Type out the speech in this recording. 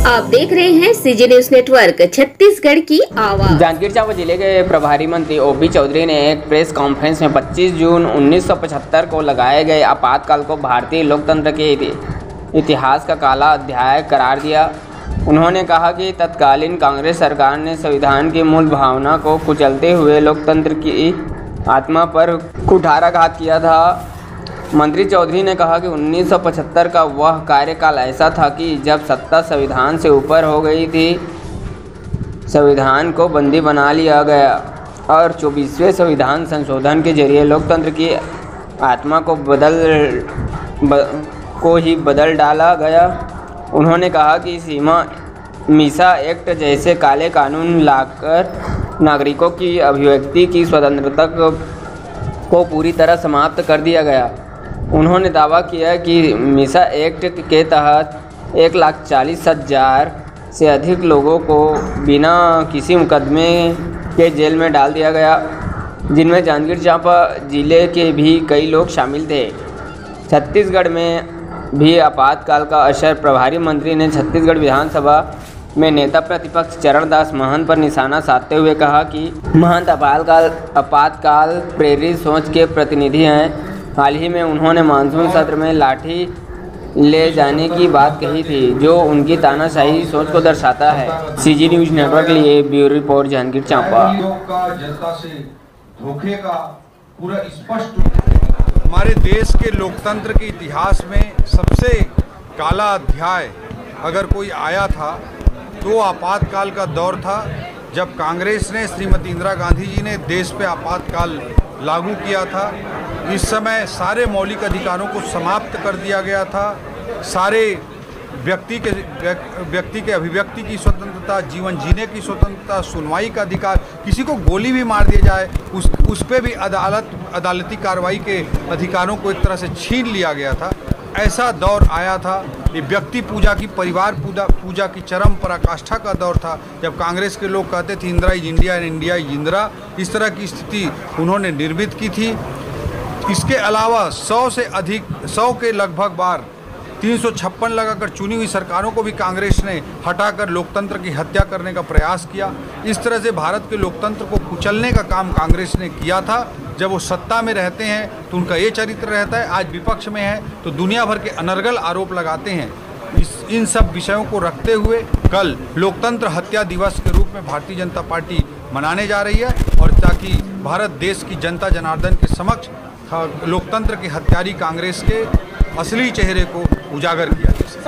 आप देख रहे हैं सीजी न्यूज नेटवर्क छत्तीसगढ़ की आवाज। जांजगीर चांपा जिले के प्रभारी मंत्री ओपी चौधरी ने एक प्रेस कॉन्फ्रेंस में 25 जून 1975 को लगाए गए आपातकाल को भारतीय लोकतंत्र के इतिहास का काला अध्याय करार दिया। उन्होंने कहा कि तत्कालीन कांग्रेस सरकार ने संविधान की मूल भावना को कुचलते हुए लोकतंत्र की आत्मा पर कुठाराघात किया था। मंत्री चौधरी ने कहा कि 1975 का वह कार्यकाल ऐसा था कि जब सत्ता संविधान से ऊपर हो गई थी, संविधान को बंदी बना लिया गया और 24वें संविधान संशोधन के जरिए लोकतंत्र की आत्मा को ही बदल डाला गया। उन्होंने कहा कि मीसा एक्ट जैसे काले कानून लाकर नागरिकों की अभिव्यक्ति की स्वतंत्रता को पूरी तरह समाप्त कर दिया गया। उन्होंने दावा किया कि मीसा एक्ट के तहत 1,40,000 से अधिक लोगों को बिना किसी मुकदमे के जेल में डाल दिया गया, जिनमें जांजगीर चांपा जिले के भी कई लोग शामिल थे। छत्तीसगढ़ में भी आपातकाल का असर। प्रभारी मंत्री ने छत्तीसगढ़ विधानसभा में नेता प्रतिपक्ष चरणदास महंत पर निशाना साधते हुए कहा कि महंत आपातकाल प्रेरित सोच के प्रतिनिधि हैं। हाल ही में उन्होंने मानसून सत्र में लाठी ले जाने की बात कही थी, जो उनकी तानाशाही सोच को दर्शाता है। सीजी न्यूज नेटवर्क के लिए ब्यूरो रिपोर्ट जांजगीर चांपा। जनता से धोखे का पूरा स्पष्ट हमारे देश के लोकतंत्र के इतिहास में सबसे काला अध्याय अगर कोई आया था तो आपातकाल का दौर था, जब कांग्रेस ने श्रीमती इंदिरा गांधी जी ने देश पे आपातकाल लागू किया था। इस समय सारे मौलिक अधिकारों को समाप्त कर दिया गया था। सारे व्यक्ति के अभिव्यक्ति की स्वतंत्रता, जीवन जीने की स्वतंत्रता, सुनवाई का अधिकार, किसी को गोली भी मार दिया जाए उस पे भी अदालती कार्रवाई के अधिकारों को एक तरह से छीन लिया गया था। ऐसा दौर आया था। ये व्यक्ति पूजा की, परिवार पूजा की चरम पराकाष्ठा का दौर था, जब कांग्रेस के लोग कहते थे Indira is India and India is Indira. इस तरह की स्थिति उन्होंने निर्मित की थी। इसके अलावा 100 के लगभग बार 356 लगाकर चुनी हुई सरकारों को भी कांग्रेस ने हटाकर लोकतंत्र की हत्या करने का प्रयास किया। इस तरह से भारत के लोकतंत्र को कुचलने का काम कांग्रेस ने किया था। जब वो सत्ता में रहते हैं तो उनका ये चरित्र रहता है, आज विपक्ष में है तो दुनिया भर के अनर्गल आरोप लगाते हैं। इन सब विषयों को रखते हुए कल लोकतंत्र हत्या दिवस के रूप में भारतीय जनता पार्टी मनाने जा रही है, और ताकि भारत देश की जनता जनार्दन के समक्ष लोकतंत्र के हत्यारी कांग्रेस के असली चेहरे को उजागर किया जाए।